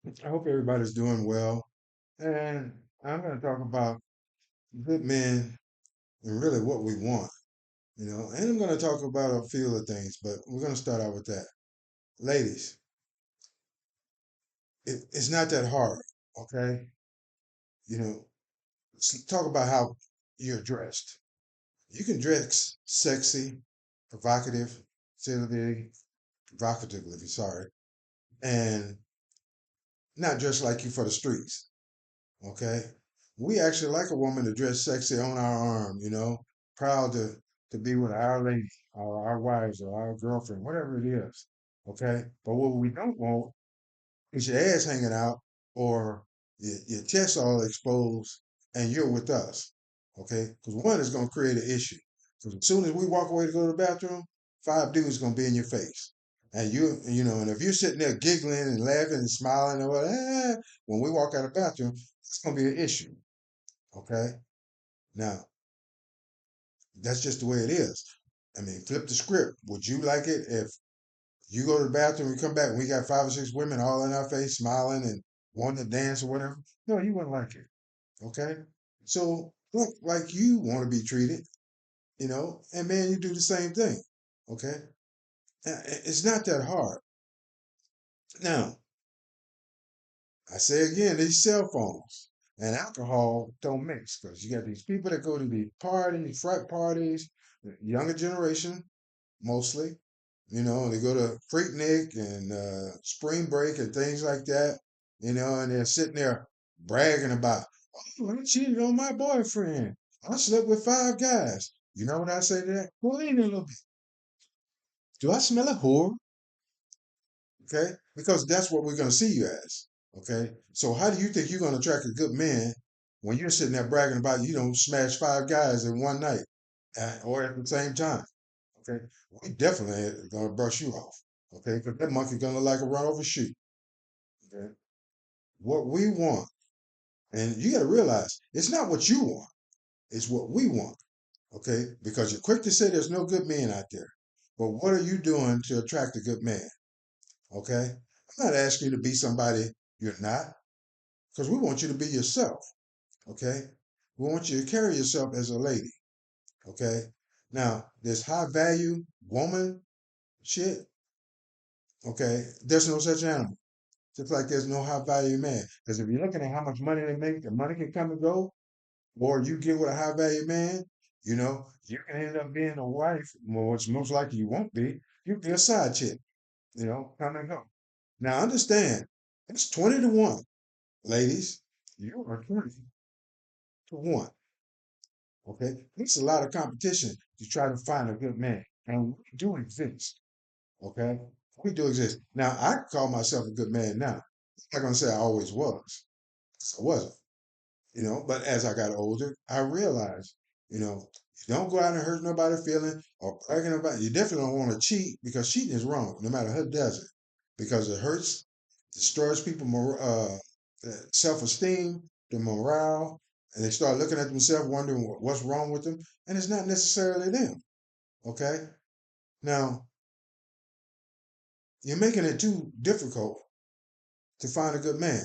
I hope everybody's doing well. And I'm going to talk about good men and really what we want, And I'm going to talk about a few of things, but we're going to start out with that. Ladies, it's not that hard, okay? Let's talk about how you're dressed. You can dress sexy, provocative, silly, provocatively, sorry, and not dress like you for the streets. Okay, we actually like a woman to dress sexy on our arm, proud to be with our lady or our wives or our girlfriend, whatever it is. Okay, but what we don't want is your ass hanging out or your chest all exposed and you're with us. Okay, because one is going to create an issue. Because as soon as we walk away to go to the bathroom, five dudes going to be in your face. And and if you're sitting there giggling and laughing and smiling and what, when we walk out of the bathroom, it's going to be an issue. Okay. Now, that's just the way it is. I mean, flip the script. Would you like it if you go to the bathroom, you come back, and we got five or six women all in our face, smiling and wanting to dance or whatever? No, you wouldn't like it. Okay. So look like you want to be treated, and man, you do the same thing. Okay. It's not that hard. Now, I say again, these cell phones and alcohol don't mix because you got these people that go to the parties, frat parties, the younger generation mostly. They go to Freaknik and spring break and things like that, and they're sitting there bragging about, oh, I cheated on my boyfriend. I slept with five guys. You know what I say to that? Well, ain't a little bit. Do I smell a whore? Okay? Because that's what we're going to see you as. Okay? So how do you think you're going to attract a good man when you're sitting there bragging about you don't smash five guys in one night or at the same time? Okay? We definitely are going to brush you off. Okay? Because that monkey going to look like a run over shoe. Okay? What we want, and you got to realize, it's not what you want, it's what we want. Okay? Because you're quick to say there's no good men out there. But what are you doing to attract a good man? Okay? I'm not asking you to be somebody you're not, because we want you to be yourself. Okay? We want you to carry yourself as a lady. Okay? Now, this high value woman shit, okay, there's no such animal. Just like there's no high value man. Because if you're looking at how much money they make, the money can come and go, or you get with a high value man, you can end up being a wife, which most likely you won't be. You'll be a side chick, come and go. Now understand, it's 20 to 1. Ladies, you are 20 to 1. Okay? It's a lot of competition to try to find a good man. And we do exist. Okay? We do exist. Now, I call myself a good man now. I'm not going to say I always was. I wasn't. But as I got older, I realized, you don't go out and hurt nobody's feeling or bragging about it. You definitely don't want to cheat because cheating is wrong, no matter who does it, because it hurts, destroys people self-esteem, the morale, and they start looking at themselves, wondering what's wrong with them, and it's not necessarily them. Okay, now you're making it too difficult to find a good man.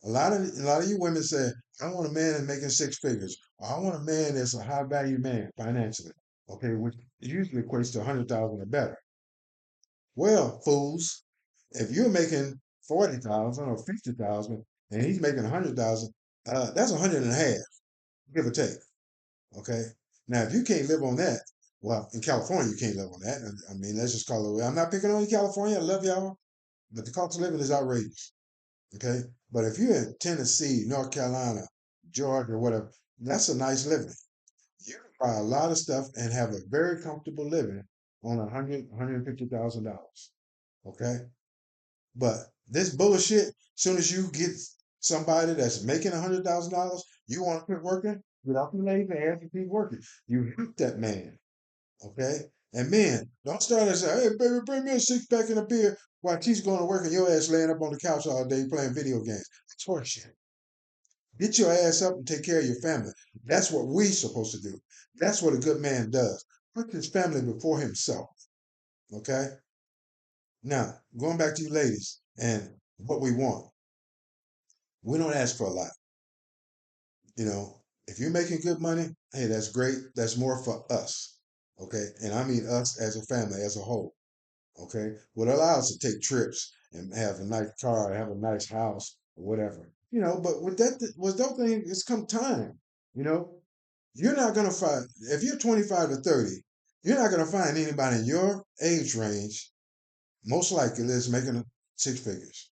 A lot of you women say, I want a man that's making six figures. Or I want a man that's a high value man financially. Okay, which usually equates to 100,000 or better. Well, fools, if you're making 40,000 or 50,000 and he's making 100,000, that's 100 and a half, give or take. Okay. Now, if you can't live on that, well, in California, you can't live on that. I mean, let's just call it away. I'm not picking on you, California. I love y'all, but the cost of living is outrageous. Okay. But if you're in Tennessee, North Carolina, Georgia, whatever, that's a nice living. You can buy a lot of stuff and have a very comfortable living on $150,000. Okay. But this bullshit, soon as you get somebody that's making $100,000, you want to quit working? Get off your lazy ass and keep working. You help that man. Okay. And men, don't start and say, hey, baby, bring me a six pack and a beer while she's going to work and your ass laying up on the couch all day playing video games. That's horseshit. Get your ass up and take care of your family. That's what we supposed to do. That's what a good man does. Put his family before himself. Okay? Now, going back to you ladies and what we want. We don't ask for a lot. You know, if you're making good money, hey, that's great. That's more for us. Okay. And I mean us as a family, as a whole. Okay. Would allow us to take trips and have a nice car, have a nice house, or whatever. You know, but with that thing, it's come time. You know, you're not gonna find if you're 25 to 30, you're not gonna find anybody in your age range, most likely is making six figures.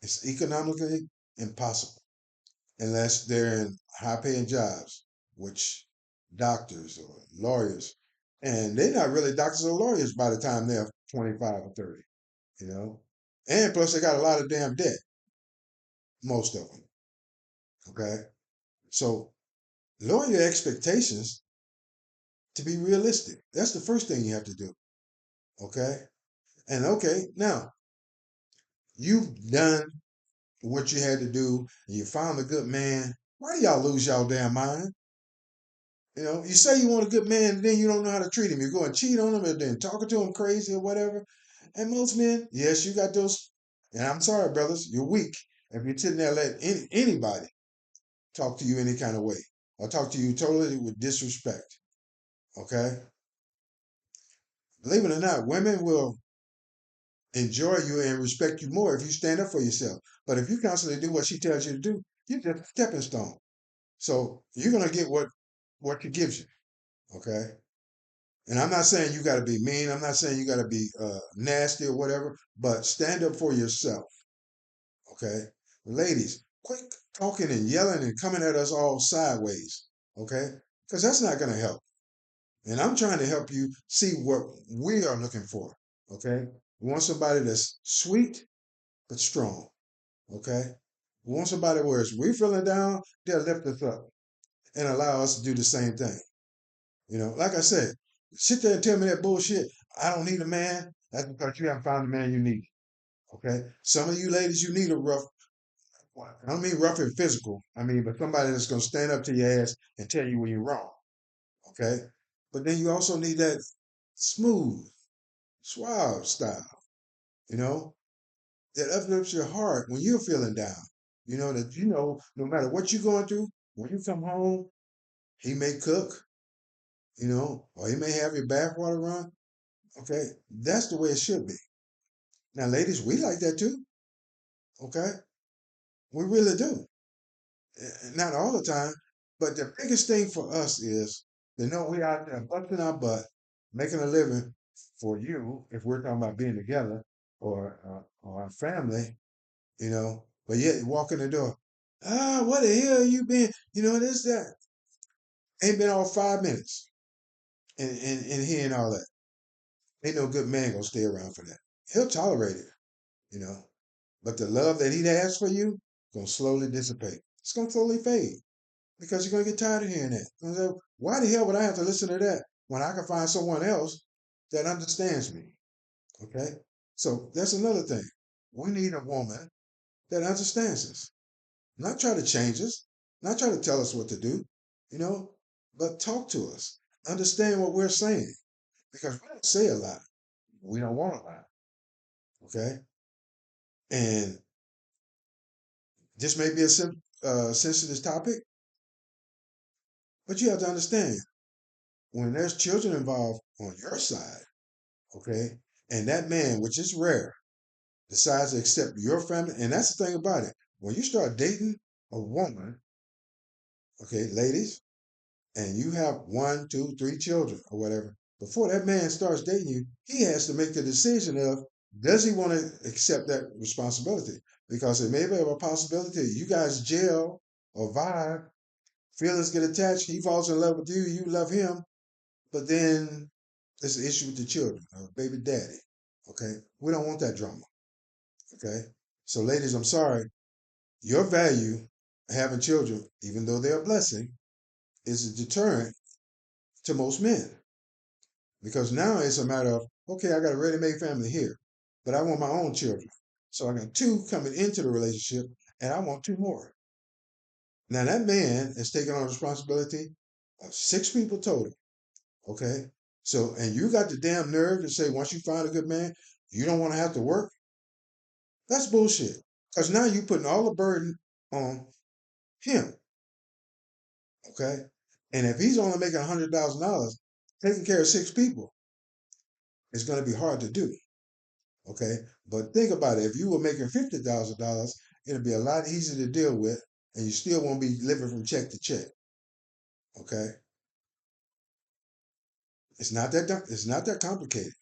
It's economically impossible unless they're in high paying jobs, which doctors or lawyers, and they're not really doctors or lawyers by the time they're 25 or 30, you know? And plus, they got a lot of damn debt, most of them, okay? So, lower your expectations to be realistic. That's the first thing you have to do, okay? And okay, now you've done what you had to do, and you found a good man. Why do y'all lose y'all damn mind? You know, you say you want a good man, and then you don't know how to treat him. You go and cheat on him, and then talking to him crazy or whatever. And most men, yes, you got those. And I'm sorry, brothers, you're weak if you're sitting there let anybody talk to you any kind of way or talk to you totally with disrespect. Okay, believe it or not, women will enjoy you and respect you more if you stand up for yourself. But if you constantly do what she tells you to do, you're just a stepping stone. So you're gonna get what she gives you. Okay. And I'm not saying you got to be mean. I'm not saying you got to be nasty or whatever, but stand up for yourself. Okay. Ladies, quit talking and yelling and coming at us all sideways. Okay. Because that's not going to help. And I'm trying to help you see what we are looking for. Okay. We want somebody that's sweet but strong. Okay. We want somebody where if we're feeling down, they'll lift us up and allow us to do the same thing. You know, like I said, sit there and tell me that bullshit. I don't need a man. That's because you haven't found the man you need. Okay. Some of you ladies, you need a rough. I don't mean rough and physical. I mean, but somebody that's gonna stand up to your ass and tell you when you're wrong. Okay. But then you also need that smooth, suave style. You know, that uplifts your heart when you're feeling down. You know that no matter what you're going through, when you come home, he may cook. You know, or he may have your bathwater run. Okay, that's the way it should be. Now, ladies, we like that too. Okay, we really do. Not all the time, but the biggest thing for us is to know we out there busting our butt, making a living for you. If we're talking about being together or our family, you know, but yet you walk in the door. Ah, what the hell you been? You know, this that ain't been all 5 minutes, and hearing all that. Ain't no good man gonna stay around for that. He'll tolerate it, you know. But the love that he has for you gonna slowly dissipate. It's gonna slowly fade because you're gonna get tired of hearing that. Say, why the hell would I have to listen to that when I can find someone else that understands me? Okay, so that's another thing. We need a woman that understands us, not try to change us, not try to tell us what to do, you know, but talk to us, understand what we're saying because we don't say a lot. We don't want a lot. Okay, and this may be a sensitive topic, but you have to understand when there's children involved on your side, okay, and that man, which is rare, decides to accept your family, and that's the thing about it. When you start dating a woman, okay, ladies, and you have one, two, three children or whatever, before that man starts dating you, he has to make the decision of does he want to accept that responsibility? Because it may be a possibility you guys gel or vibe, feelings get attached, he falls in love with you, you love him, but then there's an issue with the children or baby daddy. Okay. We don't want that drama. Okay. So, ladies, I'm sorry. Your value, having children, even though they're a blessing, is a deterrent to most men. Because now it's a matter of, okay, I got a ready made family here, but I want my own children. So I got two coming into the relationship and I want two more. Now that man is taking on responsibility of six people total. Okay. So, and you got the damn nerve to say once you find a good man, you don't want to have to work. That's bullshit. Because now you're putting all the burden on him. Okay. And if he's only making $100,000, taking care of six people is going to be hard to do. Okay. But think about it. If you were making $50,000, it'd be a lot easier to deal with, and you still won't be living from check to check. Okay. It's not that complicated.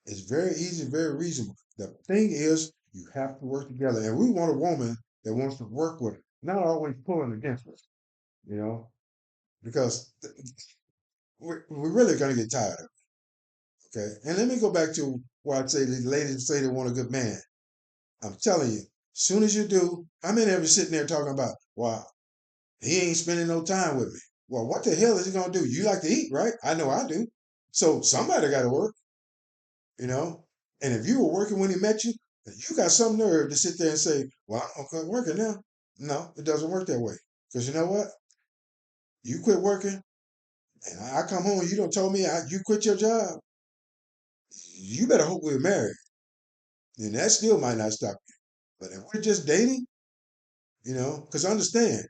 It's very easy, very reasonable. The thing is, you have to work together. And we want a woman that wants to work with us, not always pulling against us, you know, because we're really going to get tired of it. Okay. And let me go back to why I say the ladies say they want a good man. I'm telling you, soon as you do, how many of you sitting there talking about, wow, he ain't spending no time with me? Well, what the hell is he going to do? You like to eat, right? I know I do. So somebody got to work, you know? And if you were working when he met you, you got some nerve to sit there and say, well, I'm going to quit working now. No, it doesn't work that way. Because you know what? You quit working, and I come home and you don't told me you quit your job. You better hope we're married. And that still might not stop you. But if we're just dating, because understand,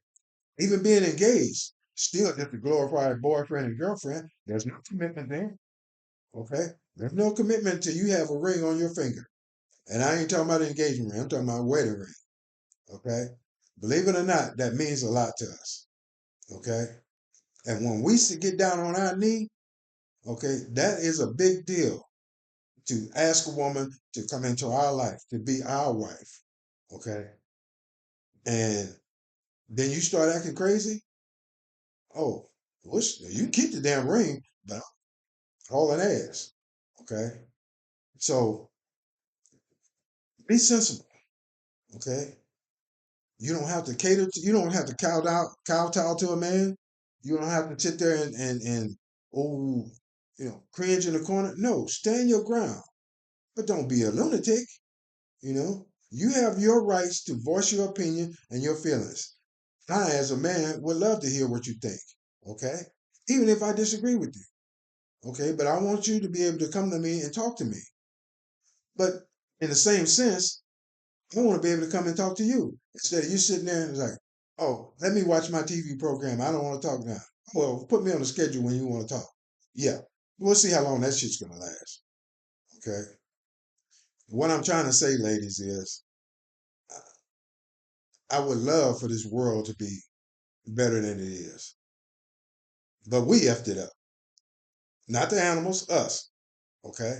even being engaged, still just a glorified boyfriend and girlfriend, there's no commitment there. Okay? There's no commitment till you have a ring on your finger. And I ain't talking about an engagement ring, I'm talking about a wedding ring. Okay? Believe it or not, that means a lot to us. Okay? And when we get down on our knee, okay, that is a big deal to ask a woman to come into our life, to be our wife. Okay? And then you start acting crazy. Oh, you keep the damn ring, but I'm hauling ass. Okay? So be sensible. Okay? You don't have to you don't have to kowtow to a man. You don't have to sit there and oh, cringe in the corner. No, stand your ground. But don't be a lunatic, you know. You have your rights to voice your opinion and your feelings. I, as a man, would love to hear what you think. Okay? Even if I disagree with you. Okay, but I want you to be able to come to me and talk to me. But in the same sense, I want to be able to come and talk to you instead of you sitting there and like, oh, let me watch my TV program. I don't want to talk now. Well, put me on the schedule when you want to talk. Yeah, we'll see how long that shit's gonna last. Okay. What I'm trying to say, ladies, is I would love for this world to be better than it is, but we effed it up. Not the animals, us. Okay.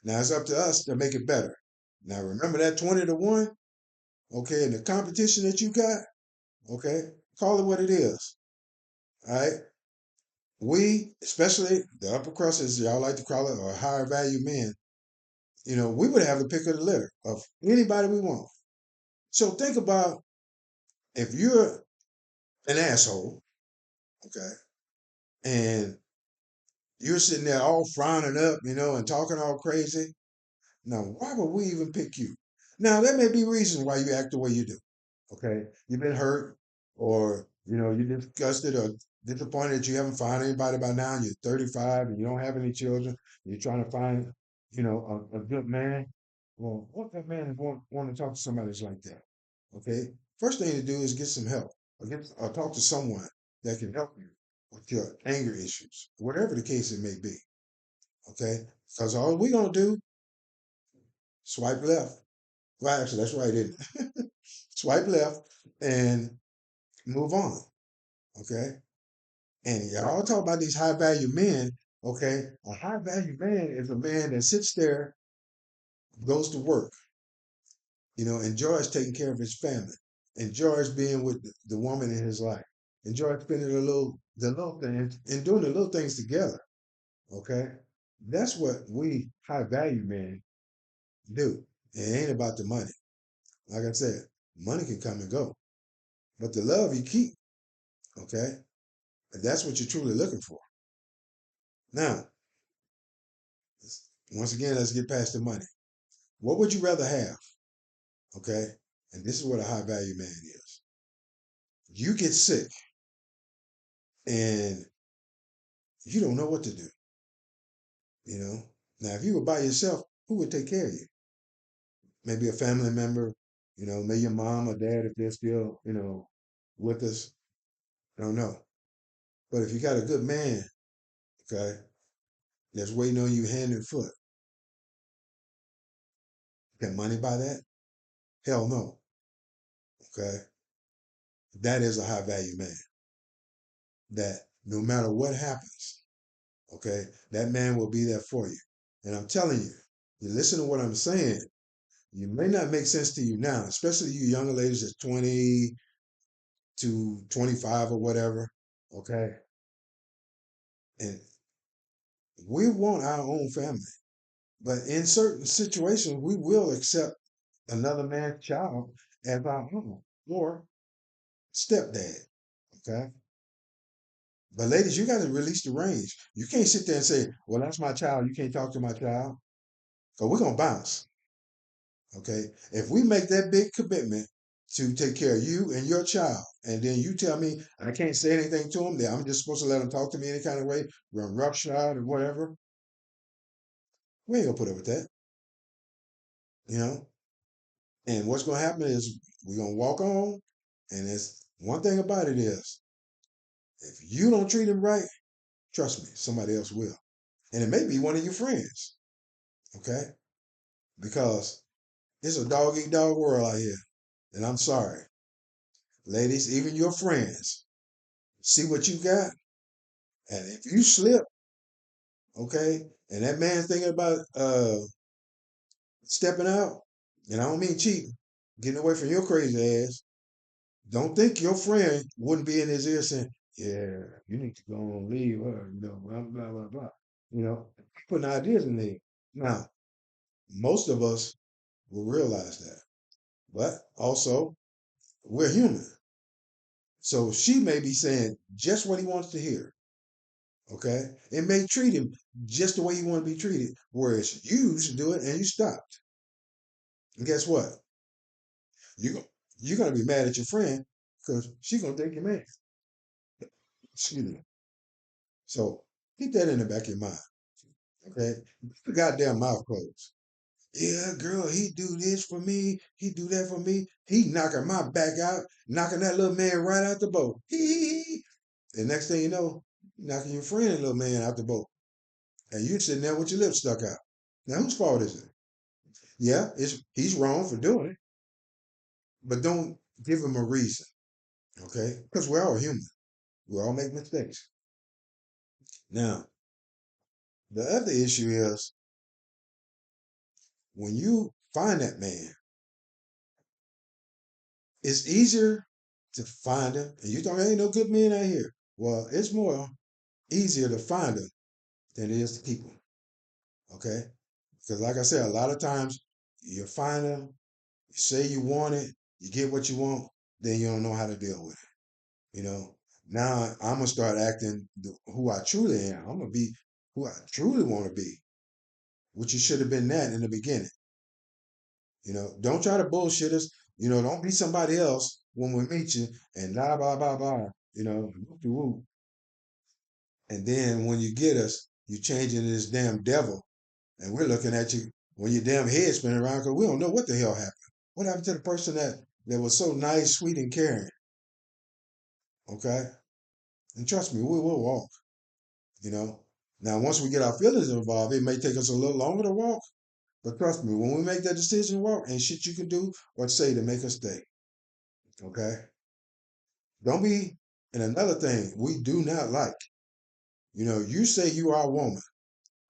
Now it's up to us to make it better. Now remember that 20 to 1. Okay, and the competition that you got. Okay, call it what it is. All right. We, especially the upper crust, as y'all like to call it, or higher value men, we would have the pick of the litter of anybody we want. So think about if you're an asshole, okay, and you're sitting there all frowning up, and talking all crazy. Now, why would we even pick you? Now, there may be reasons why you act the way you do. Okay, you've been hurt, or you're disgusted or disappointed that you haven't found anybody by now. And you're 35 and you don't have any children. You're trying to find, a good man. Well, what that man is want to talk to somebody that's like that. Okay, first thing to do is get some help, or talk to someone that can help you with your anger issues, whatever the case it may be. Okay, because all we're gonna do, swipe left. Well, actually, that's right, isn't it? Swipe left and move on. Okay. And y'all talk about these high value men. Okay. A high value man is a man that sits there, goes to work, enjoys taking care of his family, enjoys being with the woman in his life, enjoys spending the little things and doing the little things together. Okay. That's what we high value men do. It ain't about the money. Like I said, money can come and go, but the love you keep. Okay. And that's what you're truly looking for. Now, once again, let's get past the money. What would you rather have? Okay. And this is what a high value man is. You get sick and you don't know what to do. You know, now if you were by yourself, who would take care of you? Maybe a family member, Maybe your mom or dad, if they're still, with us, I don't know. But if you got a good man, okay, that's waiting on you hand and foot, can money buy that? Hell no. Okay. That is a high value man. That no matter what happens, okay, that man will be there for you. And I'm telling you, you listen to what I'm saying, you may not make sense to you now, especially you younger ladies that's 20 to 25 or whatever, okay? And we want our own family. But in certain situations, we will accept another man's child as our own or stepdad, okay? But ladies, you got to release the range. You can't sit there and say, well, that's my child. You can't talk to my child. So we're going to bounce, okay? If we make that big commitment to take care of you and your child, and then you tell me I can't say anything to him, that I'm just supposed to let him talk to me any kind of way, run roughshod or whatever, we ain't going to put up with that, you know? And what's going to happen is we're going to walk on. And it's one thing about it is, if you don't treat him right, trust me, somebody else will. And it may be one of your friends, okay? Because it's a dog eat dog world out here. And I'm sorry, ladies, even your friends see what you got. And if you slip, okay, and that man's thinking about stepping out, and I don't mean cheating, getting away from your crazy ass, don't think your friend wouldn't be in his ear saying, yeah, you need to go and leave her, blah, blah, blah, blah. Putting ideas in there. Now, most of us will realize that. But also, we're human. So she may be saying just what he wants to hear. Okay? It may treat him just the way you want to be treated, whereas you used to do it and you stopped. And guess what? You go, you're gonna be mad at your friend because she's gonna take your man. Excuse me. So keep that in the back of your mind. Okay? Keep the goddamn mouth closed. Yeah, girl, he do this for me. He do that for me. He knocking my back out, knocking that little man right out the boat. Hee. And next thing you know, knocking your friend little man out the boat. And you sitting there with your lips stuck out. Now whose fault is it? Yeah, he's wrong for doing it, but don't give him a reason, okay? Because we're all human. We all make mistakes. Now, the other issue is when you find that man, it's easier to find him. And you think ain't no good men out here. Well, it's more easier to find him than it is to keep him. Okay? Because like I said, a lot of times you find him, you say you want it, you get what you want, then you don't know how to deal with it. Now I'm gonna start acting who I truly am. I'm gonna be who I truly want to be, which you should have been that in the beginning. Don't try to bullshit us. Don't be somebody else when we meet you and blah blah blah blah. Whoop-de-whoop. And then when you get us, you change into this damn devil, and we're looking at you when your damn head spinning around because we don't know what the hell happened. What happened to the person that was so nice, sweet, and caring? Okay, and trust me, we will walk. You know. Now, once we get our feelings involved, it may take us a little longer to walk. But trust me, when we make that decision to walk, ain't shit you can do or say to make us stay. Okay. Don't be. And another thing we do not like. You say you are a woman,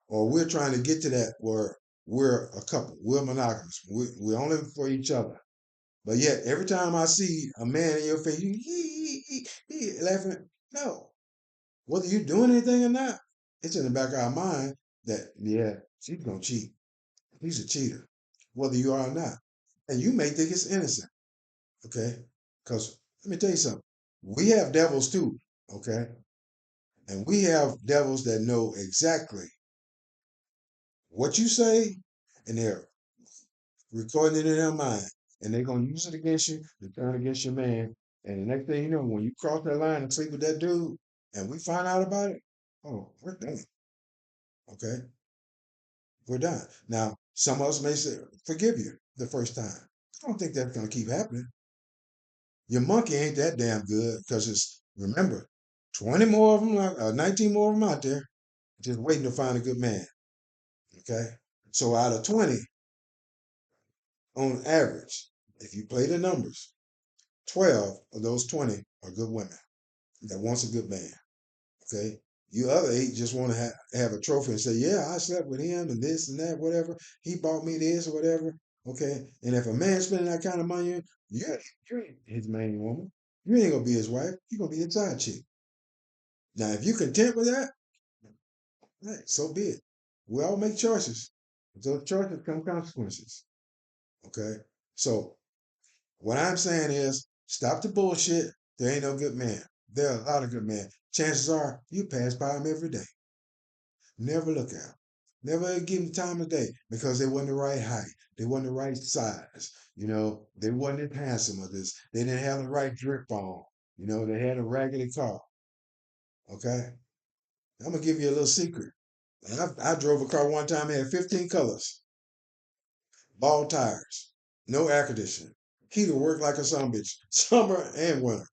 or we're trying to get to that where we're a couple, we're monogamous, we're only for each other. But yet, every time I see a man in your face, you laughing. No, whether you're doing anything or not, it's in the back of our mind that yeah, she's gonna cheat. He's a cheater, whether you are or not, and you may think it's innocent. Okay, because let me tell you something. We have devils too. Okay, and we have devils that know exactly what you say, and they're recording it in their mind, and they're gonna use it against you to turn against your man. And the next thing you know, when you cross that line and sleep with that dude, and we find out about it, oh, we're done. Okay, we're done. Now, some of us may say, forgive you the first time. I don't think that's gonna keep happening. Your monkey ain't that damn good because it's remember, 20 more of them, 19 more of them out there, just waiting to find a good man. Okay, so out of 20, on average, if you play the numbers, 12 of those 20 are good women that wants a good man. Okay. You other eight just want to have a trophy and say, yeah, I slept with him and this and that, whatever. He bought me this or whatever. Okay. And if a man's spending that kind of money, you ain't his main woman. You ain't gonna be his wife. You're gonna be his side chick. Now, if you content with that, hey, so be it. We all make choices. With those choices come consequences. Okay. So what I'm saying is stop the bullshit. There ain't no good man. There are a lot of good men. Chances are you pass by them every day. Never look at them. Never give them time of day because they wasn't the right height. They wasn't the right size. They wasn't as handsome as this. They didn't have the right drip on. They had a raggedy car. Okay? I'm going to give you a little secret. I drove a car one time, it had 15 colors, ball tires, no air conditioning. Heater worked like a son bitch, summer and winter.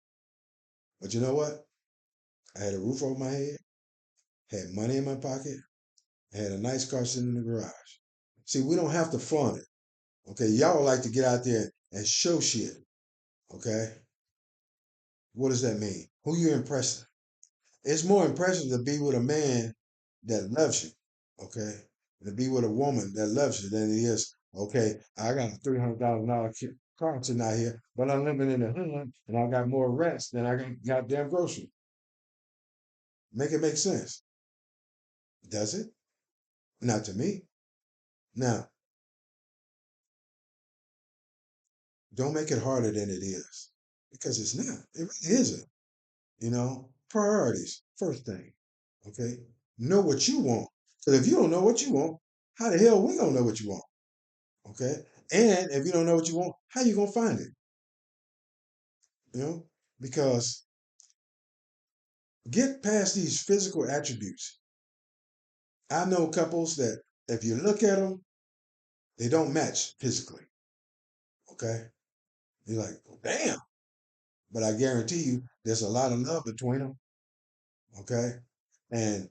But you know what? I had a roof over my head, had money in my pocket, I had a nice car sitting in the garage. See, we don't have to flaunt it. Okay, y'all like to get out there and show shit. Okay, what does that mean? Who you impressing? It's more impressive to be with a man that loves you. Okay, to be with a woman that loves you than it is. Okay, I got a $300,000 car sitting out here, but I'm living in the hood and I got more rents than I got goddamn grocery. Make it make sense? Does it? Not to me. Now, don't make it harder than it is because it's not. It really isn't. Priorities, first thing. Okay? Know what you want. Because if you don't know what you want, how the hell we gonna know what you want? Okay? And if you don't know what you want, how you gonna find it? You know? Because get past these physical attributes. I know couples that if you look at them, they don't match physically. Okay? You're like, oh, damn. But I guarantee you, there's a lot of love between them. Okay? And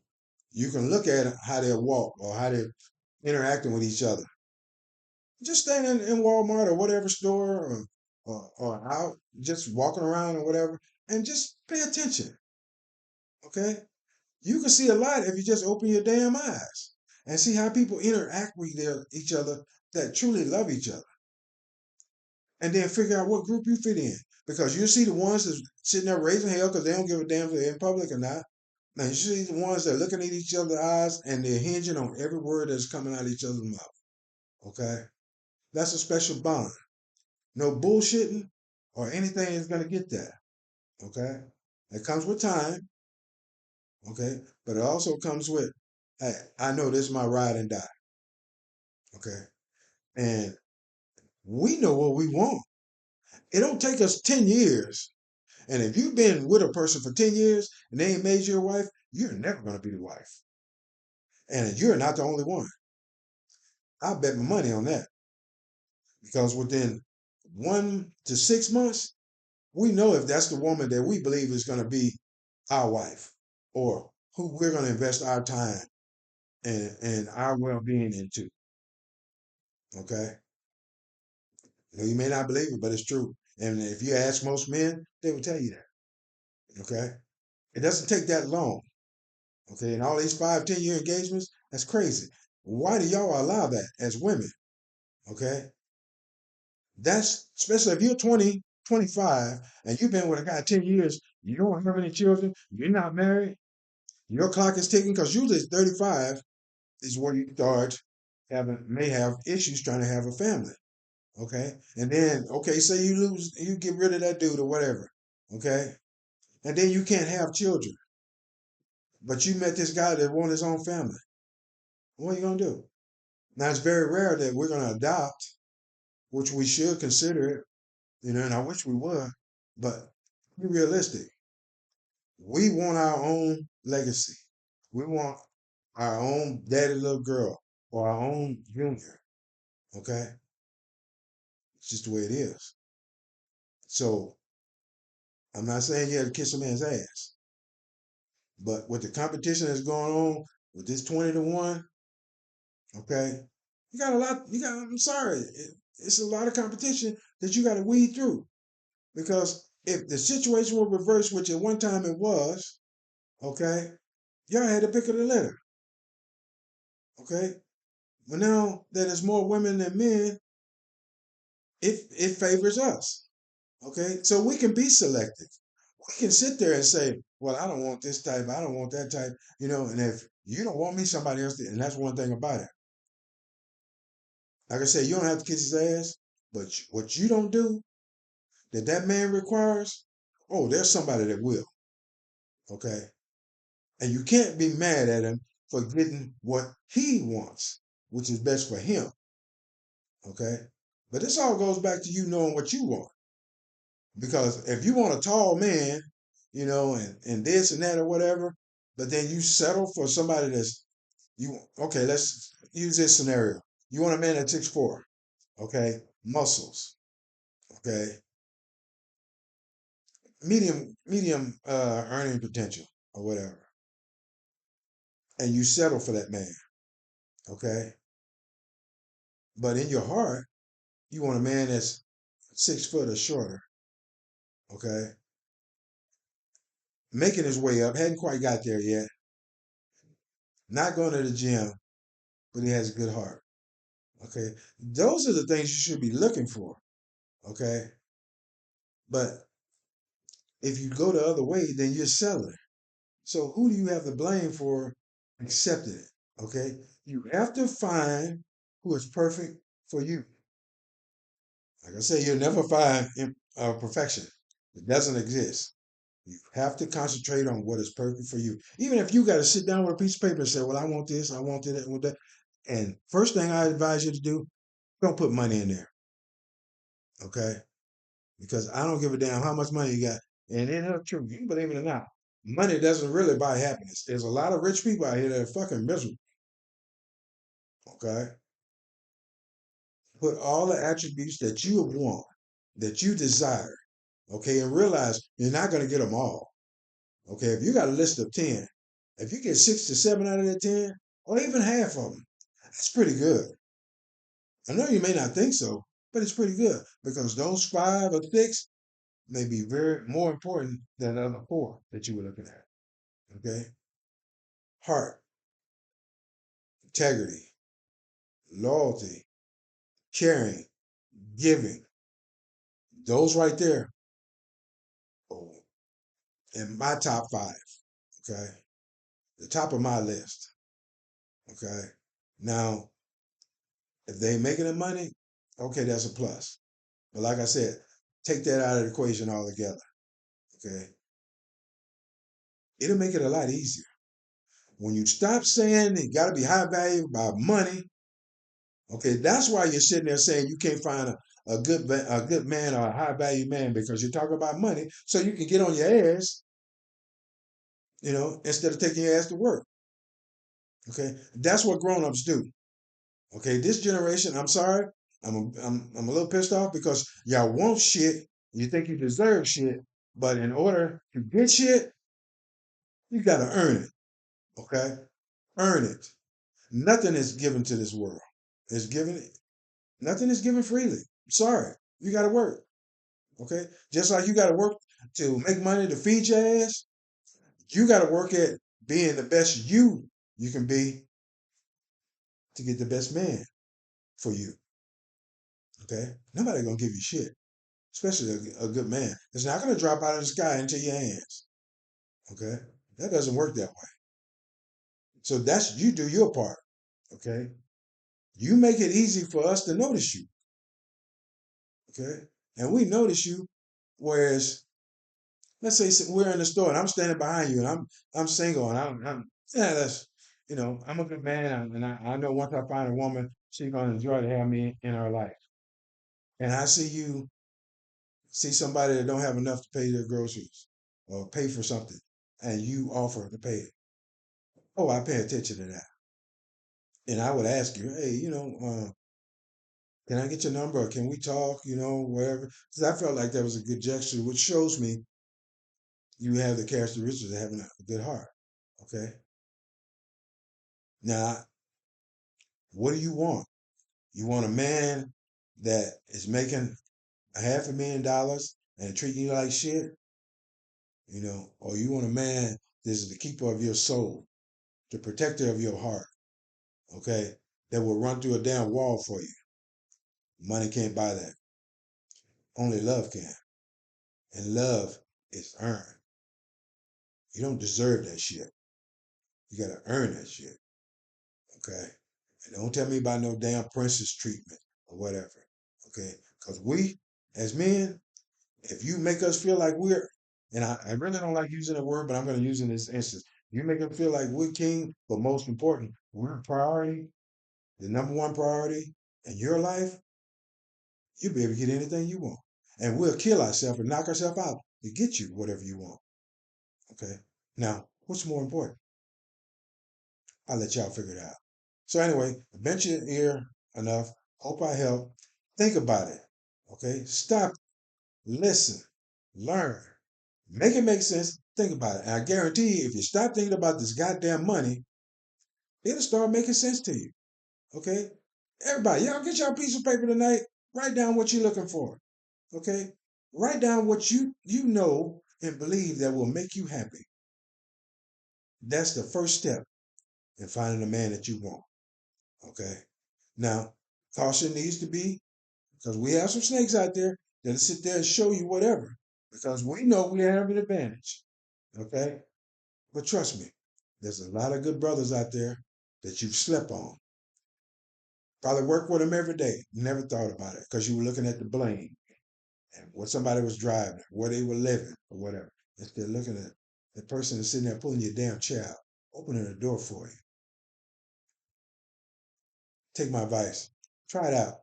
you can look at how they walk or how they're interacting with each other. Just standing in Walmart or whatever store or out, just walking around or whatever, and just pay attention. Okay? You can see a lot if you just open your damn eyes and see how people interact with each other that truly love each other. And then figure out what group you fit in. Because you see the ones that's sitting there raising hell because they don't give a damn if they're in public or not. Now you see the ones that are looking at each other's eyes and they're hinging on every word that's coming out of each other's mouth. Okay? That's a special bond. No bullshitting or anything is going to get that. Okay? It comes with time. Okay? But it also comes with, hey, I know this is my ride and die. Okay? And we know what we want. It don't take us 10 years. And if you've been with a person for 10 years and they ain't made you a wife, you're never going to be the wife. And you're not the only one. I bet my money on that. Because within 1 to 6 months, we know if that's the woman that we believe is going to be our wife or who we're going to invest our time and our well-being into. Okay. You may not believe it, but it's true. And if you ask most men, they will tell you that. Okay. It doesn't take that long. Okay. And all these 5, 10 year engagements, that's crazy. Why do y'all allow that as women? Okay. That's especially if you're 20, 25, and you've been with a guy 10 years, you don't have any children, you're not married, your clock is ticking because usually it's 35 is where you start may have issues trying to have a family. Okay. And then, okay, say you get rid of that dude or whatever. Okay. And then you can't have children. But you met this guy that wants his own family. What are you going to do? Now, it's very rare that we're going to adopt, which we should consider it, and I wish we would. But be realistic. We want our own legacy. We want our own daddy little girl or our own junior. Okay. It's just the way it is. So I'm not saying you have to kiss a man's ass, but with the competition that's going on with this 20-1, okay, you got a lot. I'm sorry, it's a lot of competition that you got to weed through because if the situation were reversed, which at one time it was, okay, y'all had to pick of the litter, okay. But now that there's more women than men, it favors us. Okay, so we can be selective. We can sit there and say, "Well, I don't want this type. I don't want that type." And if you don't want me, somebody else did. And that's one thing about it. Like I said, you don't have to kiss his ass, but what you don't do that man requires, oh, there's somebody that will. Okay, and you can't be mad at him for getting what he wants, which is best for him. Okay, but this all goes back to you knowing what you want. Because if you want a tall man, and this and that or whatever, but then you settle for somebody that's okay, let's use this scenario. You want a man that's 6'4", okay, muscles, okay, medium earning potential or whatever. And you settle for that man, okay? But in your heart, you want a man that's 6 foot or shorter, okay? Making his way up, hadn't quite got there yet, not going to the gym, but he has a good heart. Okay. Those are the things you should be looking for. Okay. But if you go the other way, then you're selling. So who do you have to blame for accepting it? Okay. You have to find who is perfect for you. Like I say, you'll never find perfection. It doesn't exist. You have to concentrate on what is perfect for you. Even if you got to sit down with a piece of paper and say, well, I want this, I want that, I want that. And first thing I advise you to do, don't put money in there. Okay. Because I don't give a damn how much money you got. And it is true, you believe it or not, money doesn't really buy happiness. There's a lot of rich people out here that are fucking miserable. Okay? Put all the attributes that you want, that you desire, okay, and realize you're not going to get them all. Okay? If you got a list of 10, if you get 6 to 7 out of that 10, or even half of them, that's pretty good. I know you may not think so, but it's pretty good because those 5 or 6 may be very more important than the other 4 that you were looking at. Okay? Heart, integrity, loyalty, caring, giving. Those right there, oh, in my top 5. Okay? The top of my list. Okay? Now, if they making the money, okay, that's a plus. But like I said, take that out of the equation altogether. Okay? It'll make it a lot easier. When you stop saying it got to be high value by money, okay, that's why you're sitting there saying you can't find a good man or a high value man because you're talking about money, so you can get on your ass, instead of taking your ass to work. Okay, that's what grown-ups do. Okay, this generation, I'm sorry, I'm a little pissed off because y'all want shit, you think you deserve shit, but in order to get shit, you gotta earn it. Okay, earn it. Nothing is given to this world. It's given. Nothing is given freely. Sorry, you gotta work. Okay? Just like you got to work to make money to feed your ass, you got to work at being the best you can be to get the best man for you. Okay? Nobody gonna give you shit, especially a good man. It's not gonna drop out of the sky into your hands. Okay? That doesn't work that way. So that's you do your part. Okay? You make it easy for us to notice you. Okay? And we notice you, whereas let's say we're in the store and I'm standing behind you and I'm single and yeah, that's I'm a good man and I know once I find a woman she's gonna enjoy to have me in her life, and I see somebody that don't have enough to pay their groceries or pay for something and you offer to pay it. Oh, I pay attention to that, and I would ask you, hey, Can I get your number? Or can we talk? Whatever. Because I felt like that was a good gesture, which shows me you have the characteristics of having a good heart. Okay. Now, what do you want? You want a man that is making a $500,000 and treating you like shit, or you want a man that is the keeper of your soul, the protector of your heart, okay, that will run through a damn wall for you. Money can't buy that. Only love can. And love is earned. You don't deserve that shit. You gotta earn that shit. Okay? And don't tell me about no damn princess treatment or whatever. Okay? Because we, as men, if you make us feel like we're, and I really don't like using that word, but I'm going to use it in this instance. You make us feel like we're king, but most important, we're a priority, the number one priority in your life, you'll be able to get anything you want. And we'll kill ourselves and knock ourselves out to get you whatever you want. Okay? Now, what's more important? I'll let y'all figure it out. So anyway, I bent your ear enough. Hope I help. Think about it. Okay? Stop, listen, learn. Make it make sense. Think about it. And I guarantee you, if you stop thinking about this goddamn money, it'll start making sense to you. Okay? Everybody, y'all get y'all piece of paper tonight. Write down what you're looking for. Okay? Write down what you know and believe that will make you happy. That's the first step in finding the man that you want. Okay? Now, caution needs to be, because we have some snakes out there that'll sit there and show you whatever. Because we know we have an advantage. Okay? But trust me, there's a lot of good brothers out there that you've slept on. Probably work with them every day. Never thought about it because you were looking at the blame and what somebody was driving, where they were living, or whatever. Instead of looking at the person that's sitting there pulling your damn chair out, opening the door for you. Take my advice. Try it out.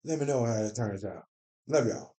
Let me know how it turns out. Love y'all.